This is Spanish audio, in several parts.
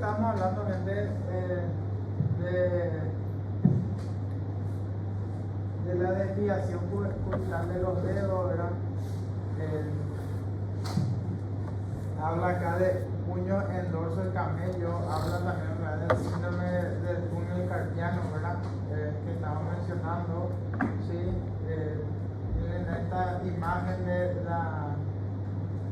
estábamos hablando, gente, de la desviación cubital de los dedos, ¿verdad? Habla acá de puño en dorso del camello, habla también, ¿verdad?, del síndrome del túnel carpiano, ¿verdad? Que estaba mencionando, ¿sí? En esta imagen de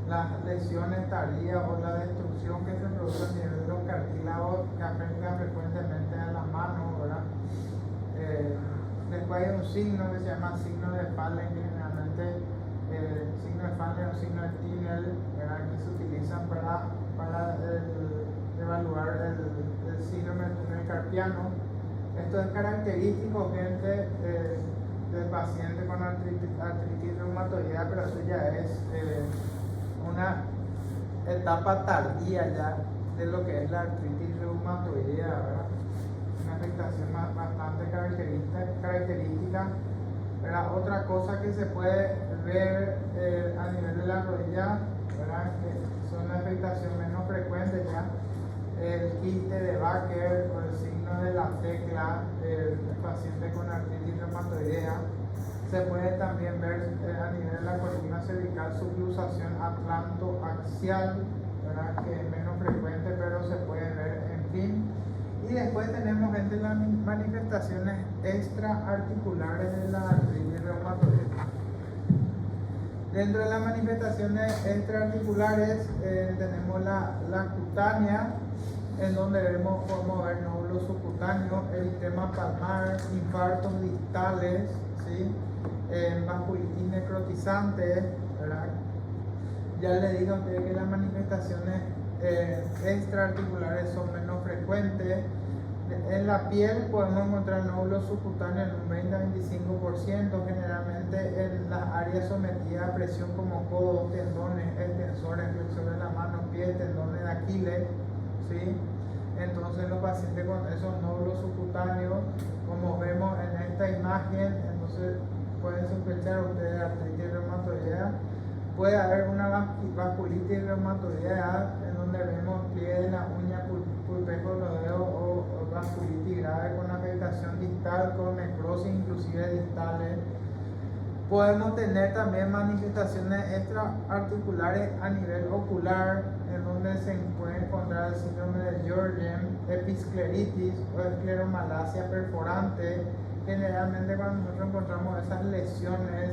las lesiones tardías o la destrucción que se produce a nivel de los cartílagos que afectan frecuentemente a la mano, ¿verdad? Después hay un signo que se llama signo de Fallen, que generalmente signo de Fallen o signo de Tinel, ¿verdad?, que se utilizan para evaluar el síndrome del túnel carpiano. Esto es característico, gente, del paciente con artritis reumatoidea, pero eso ya es una etapa tardía ya de lo que es la artritis reumatoidea, ¿verdad? Una afectación bastante característica, ¿verdad? Otra cosa que se puede ver a nivel de la rodilla, ¿verdad?, que son una afectación menos frecuente ya, el quiste de Baker o el signo de la tecla del paciente con artritis reumatoidea. Se puede también ver a nivel de la columna cervical subluxación atlantoaxial, ¿verdad?, que es menos frecuente, pero se puede ver, en fin. Y después tenemos, gente, las manifestaciones extraarticulares de la artritis reumatoidea. Dentro de las manifestaciones extraarticulares tenemos la cutánea, en donde podemos ver nódulos subcutáneos, eritema palmar, infartos distales, ¿sí? Vasculitis necrotizante, ¿verdad? Ya le digo a ustedes que las manifestaciones extraarticulares son menos frecuentes. En la piel podemos encontrar nódulos subcutáneos en un 20 a 25%, generalmente en las áreas sometidas a presión como codos, tendones, extensores, flexores de la mano, pies, tendones de Aquiles, ¿sí? Entonces los pacientes con esos nódulos subcutáneos, como vemos en esta imagen, entonces pueden sospechar ustedes artritis reumatoidea. Puede haber una vasculitis reumatoidea en donde vemos pliegue de la uña pulpejo de los dedos o vasculitis grave con afectación distal, con necrosis inclusive distales. Podemos tener también manifestaciones extraarticulares a nivel ocular, en donde se puede encontrar el síndrome de Sjögren, episcleritis o escleromalacia perforante. Generalmente cuando nosotros encontramos esas lesiones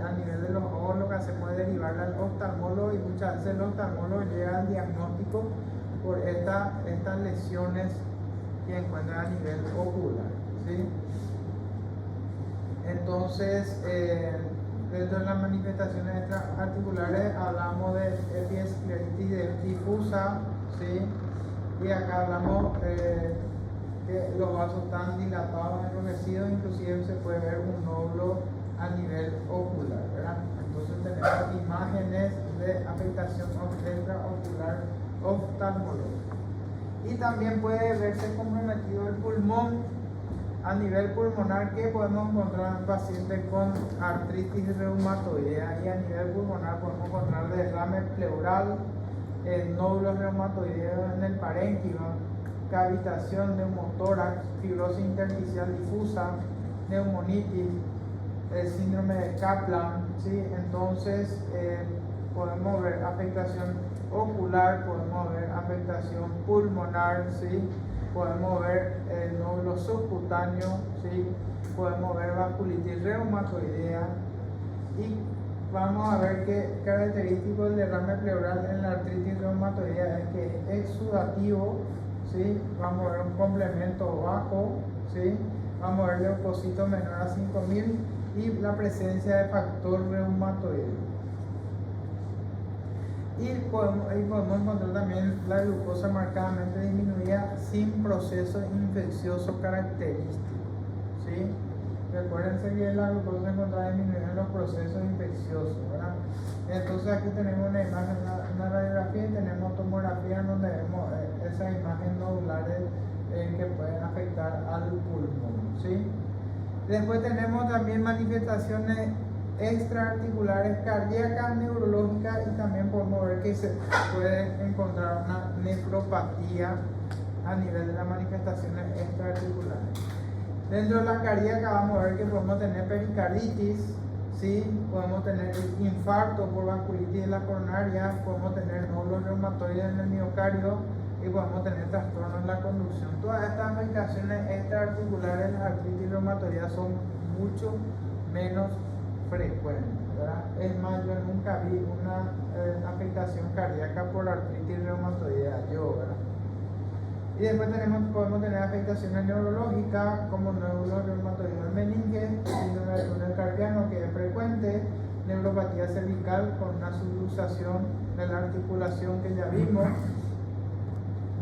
a nivel de los ojos, lo que hacemos es derivarla al oftalmólogo, y muchas veces el oftalmólogo llega al diagnóstico por estas lesiones que encuentra a nivel ocular, ¿sí? Entonces, dentro de las manifestaciones extraarticulares hablamos de epiescleritis difusa, ¿sí? Y acá hablamos que los vasos están dilatados, enrojecidos, inclusive se puede ver un nódulo a nivel ocular, ¿verdad? Entonces tenemos imágenes de afectación extraocular oftalmológica. Y también puede verse comprometido el pulmón. A nivel pulmonar, que podemos encontrar en pacientes con artritis reumatoidea, y a nivel pulmonar podemos encontrar derrame pleural, nódulos reumatoideos en el parénquima, cavitación, neumotórax, fibrosis intersticial difusa, neumonitis, el síndrome de Kaplan, ¿sí? Entonces podemos ver afectación ocular, podemos ver afectación pulmonar, ¿sí? Podemos ver nódulos subcutáneos, ¿sí? Podemos ver vasculitis reumatoidea, y vamos a ver que característico del derrame pleural en la artritis reumatoidea es que es exudativo, ¿sí? Vamos a ver un complemento bajo, ¿sí? Vamos a ver leucocitos menor a 5000 y la presencia de factor reumatoideo. Y podemos encontrar también la glucosa marcadamente disminuida sin proceso infeccioso característico, ¿sí? Recuérdense que la glucosa se encuentra disminuida en los procesos infecciosos, ¿verdad? Entonces aquí tenemos una imagen, una radiografía, y tenemos tomografía en donde vemos esas imágenes nodulares que pueden afectar al pulmón, ¿sí? Después tenemos también manifestaciones extraarticulares cardíacas, neurológicas, y también podemos ver que se puede encontrar una nefropatía a nivel de las manifestaciones extraarticulares. Dentro de la cardíaca vamos a ver que podemos tener pericarditis, ¿sí? Podemos tener infarto por vasculitis de la coronaria, podemos tener nódulos reumatoides en el miocardio y podemos tener trastornos en la conducción. Todas estas afectaciones extraarticulares, las artritis reumatoides, son mucho menos frecuentes, ¿verdad? Es más, yo nunca vi una afectación cardíaca por artritis reumatoidea, ¿verdad? Y después podemos tener afectaciones neurológicas como nódulos reumatoides del meninge, síndrome del túnel carpiano, que es frecuente, neuropatía cervical con una subluxación de la articulación que ya vimos,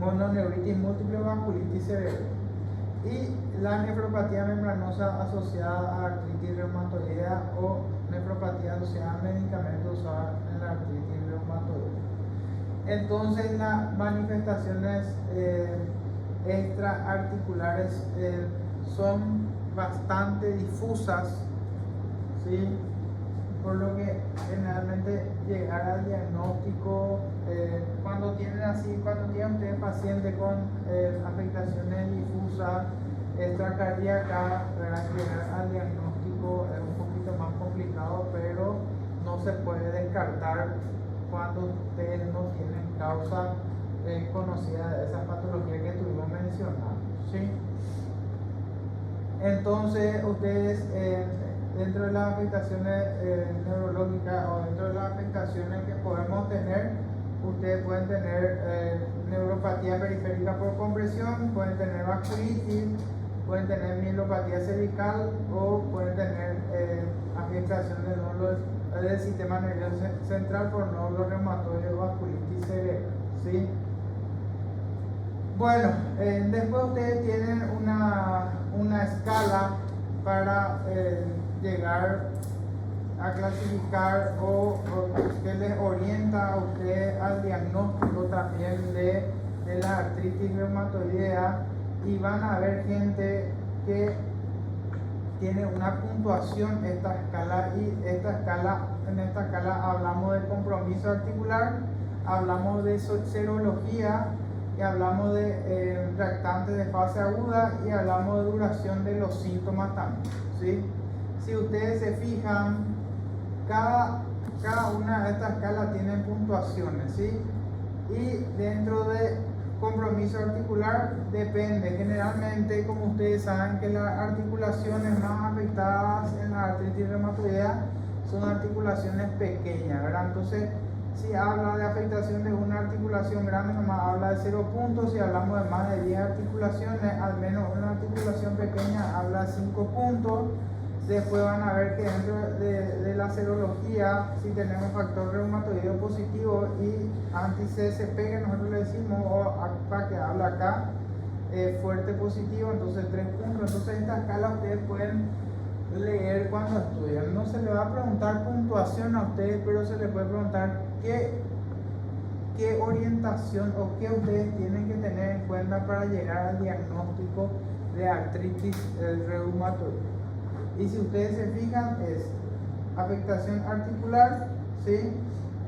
mononeuritis múltiple, vasculitis cerebral, y la nefropatía membranosa asociada a artritis reumatoidea o nefropatía asociada a medicamentos usados en la artritis reumatoidea. Entonces las manifestaciones extraarticulares son bastante difusas, ¿sí? Por lo que generalmente llegar al diagnóstico, cuando tienen ustedes pacientes con afectaciones difusas extracardíacas, llegar al diagnóstico es un poquito más complicado, pero no se puede descartar cuando ustedes no tienen causa conocida de esa patología que estuvimos mencionando, ¿sí? Entonces ustedes dentro de las afectaciones neurológicas o dentro de las afectaciones que podemos tener, ustedes pueden tener neuropatía periférica por compresión, pueden tener vasculitis, pueden tener mielopatía cervical o pueden tener afectación de nódulos del sistema nervioso central por nódulos reumatoides o vasculitis cerebral, ¿sí? Bueno, después ustedes tienen una escala para llegar a clasificar o que les orienta a ustedes al diagnóstico también de la artritis reumatoidea, y van a ver gente que tiene una puntuación esta escala, y en esta escala hablamos de compromiso articular, hablamos de serología y hablamos de reactantes de fase aguda y hablamos de duración de los síntomas también, ¿sí? Si ustedes se fijan, cada una de estas escalas tiene puntuaciones, ¿sí? Y dentro de compromiso articular depende, generalmente, como ustedes saben, que las articulaciones más afectadas en la artritis reumatoidea son articulaciones pequeñas, ¿verdad? Entonces, si habla de afectación de una articulación grande, nomás habla de 0 puntos. Si hablamos de más de 10 articulaciones, al menos una articulación pequeña habla de 5 puntos. Después van a ver que dentro de la serología, si tenemos factor reumatoideo positivo y anti-CSP, que nosotros le decimos, o ACPA, que habla acá, fuerte positivo, entonces 3 puntos. Entonces esta escala ustedes pueden leer cuando estudian. No se le va a preguntar puntuación a ustedes, pero se les puede preguntar qué orientación o qué ustedes tienen que tener en cuenta para llegar al diagnóstico de artritis reumatoidea. Y si ustedes se fijan, es afectación articular, ¿sí?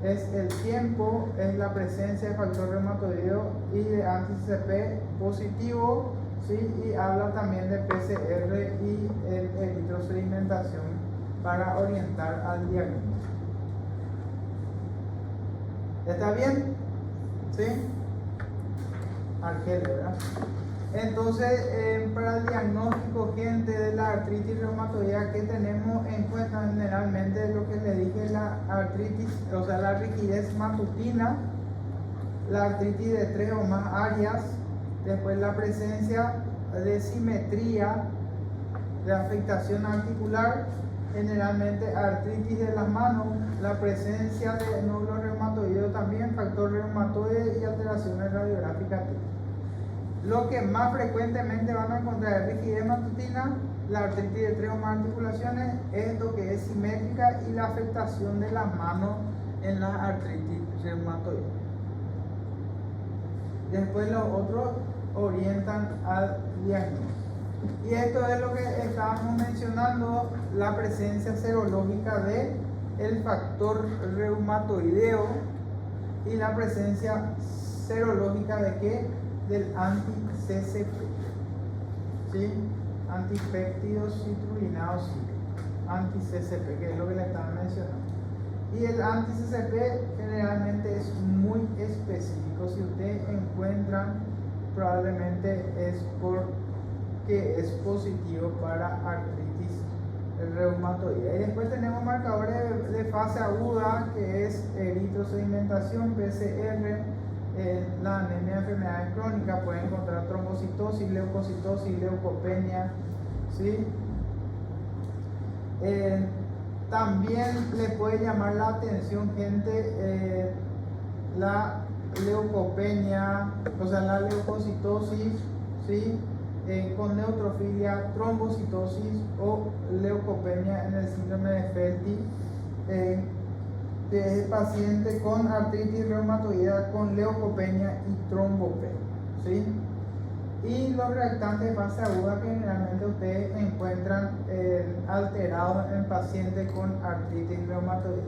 Es el tiempo, es la presencia de factor reumatoideo y de anti-CSP positivo, ¿sí? Y habla también de PCR y el eritrosedimentación para orientar al diagnóstico. ¿Está bien? ¿Sí? Argel, ¿verdad? Entonces, para el diagnóstico, gente, de la artritis reumatoidea, que tenemos en cuenta generalmente lo que le dije, la artritis, o sea, la rigidez matutina, la artritis de 3 o más áreas, después la presencia de simetría, de afectación articular, generalmente artritis de las manos, la presencia de nódulos reumatoideos también, factor reumatoide y alteraciones radiográficas. Lo que más frecuentemente van a encontrar es rigidez matutina, la artritis de 3 o más articulaciones, esto que es simétrica, y la afectación de las manos en la artritis reumatoide. Después los otros orientan al diagnóstico. Y esto es lo que estábamos mencionando, la presencia serológica de el factor reumatoideo y la presencia serológica de qué? del anti-CCP, ¿sí? Antipéptidos citrulinados cíclicos, anti-CCP, que es lo que le estaba mencionando. Y el anti-CCP generalmente es muy específico. Si ustedes encuentran, probablemente es porque es positivo para artritis reumatoidea. Y después tenemos marcadores de fase aguda, que es eritrosedimentación, PCR, la anemia de enfermedades crónicas. Pueden encontrar trombocitosis, leucocitosis, leucopenia, ¿sí? También le puede llamar la atención, gente, la leucopenia, o sea, la leucocitosis, ¿sí? Con neutrofilia, trombocitosis o leucopenia en el síndrome de Felty, que es el paciente con artritis reumatoidea con leucopenia y trombopenia, ¿sí? Y los reactantes de fase aguda que generalmente ustedes encuentran alterados en pacientes con artritis reumatoidea.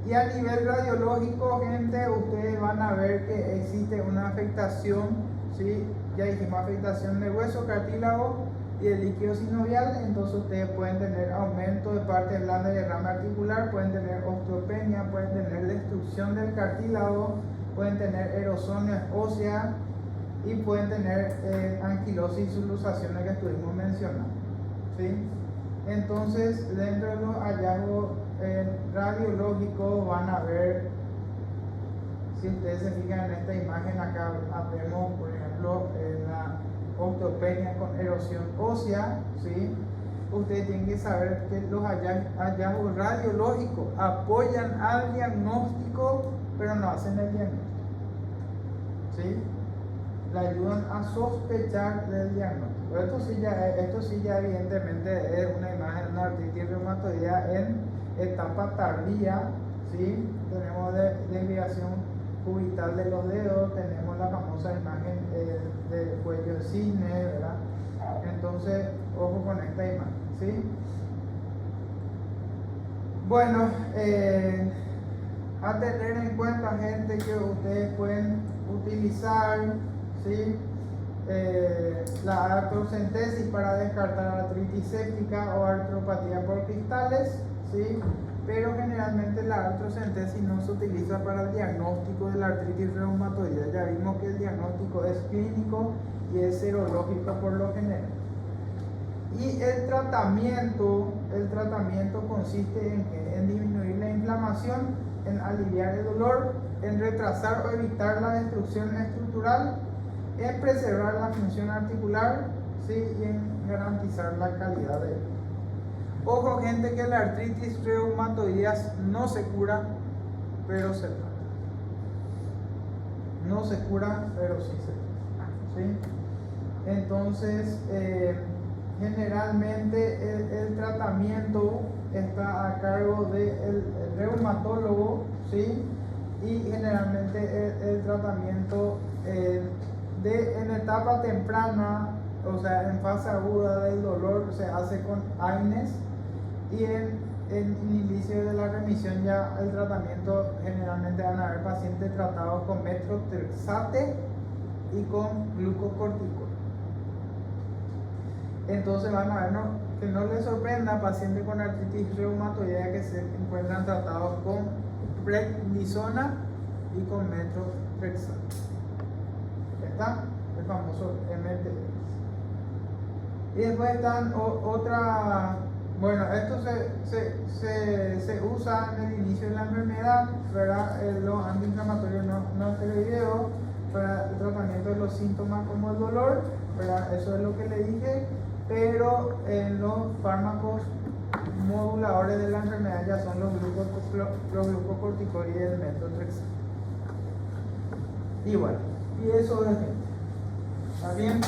Y a nivel radiológico, gente, ustedes van a ver que existe una afectación, ¿sí? Ya dijimos, afectación del hueso, cartílago y del líquido sinovial. Entonces ustedes pueden tener aumento de parte blanda y derrame articular, pueden tener osteopenia, pueden tener destrucción del cartílago, pueden tener erosiones óseas y pueden tener anquilosis y subluxaciones que estuvimos mencionando, ¿sí? Entonces, dentro de los hallazgos radiológicos van a ver, si ustedes se fijan en esta imagen, acá vemos, por ejemplo, la osteopenia con erosión ósea, ¿sí? Ustedes tienen que saber que los hallazgos radiológicos apoyan al diagnóstico, pero no hacen el diagnóstico, ¿sí? Le ayudan a sospechar del diagnóstico. Esto sí ya evidentemente es una imagen de una artritis reumatoidea en etapa tardía, ¿sí? Tenemos desviación cubital de los dedos, tenemos la famosa imagen del cuello de cisne, ¿verdad? Entonces, ojo con esta imagen, ¿sí? Bueno, a tener en cuenta, gente, que ustedes pueden utilizar, ¿sí? La artrocentesis para descartar artritis séptica o artropatía por cristales, ¿sí? Pero generalmente la artrocentesis no se utiliza para el diagnóstico de la artritis reumatoidea. Ya vimos que el diagnóstico es clínico y es serológico por lo general. Y el tratamiento consiste en disminuir la inflamación, en aliviar el dolor, en retrasar o evitar la destrucción estructural, en preservar la función articular, ¿sí? Y en garantizar la calidad de vida. Ojo, gente, que la artritis reumatoidea no se cura, pero se trata. No se cura, pero sí se trata, ¿sí? Entonces, generalmente el tratamiento está a cargo del reumatólogo, ¿sí? Y generalmente el tratamiento en etapa temprana, o sea, en fase aguda del dolor, se hace con AINES, y en inicio de la remisión ya el tratamiento generalmente van a haber pacientes tratados con metotrexate y con glucocorticoides. Entonces van a ver, que no les sorprenda, pacientes con artritis reumatoidea que se encuentran tratados con prednisona y con metotrexate. ¿Está? El famoso MTX. Y después están bueno, esto se usa en el inicio de la enfermedad, ¿verdad? Los antiinflamatorios no esteroideos para el tratamiento de los síntomas como el dolor, ¿verdad? Eso es lo que le dije, pero en los fármacos moduladores de la enfermedad ya son los glucocorticoides y el metotrexate. Y bueno, y eso es, ¿está bien?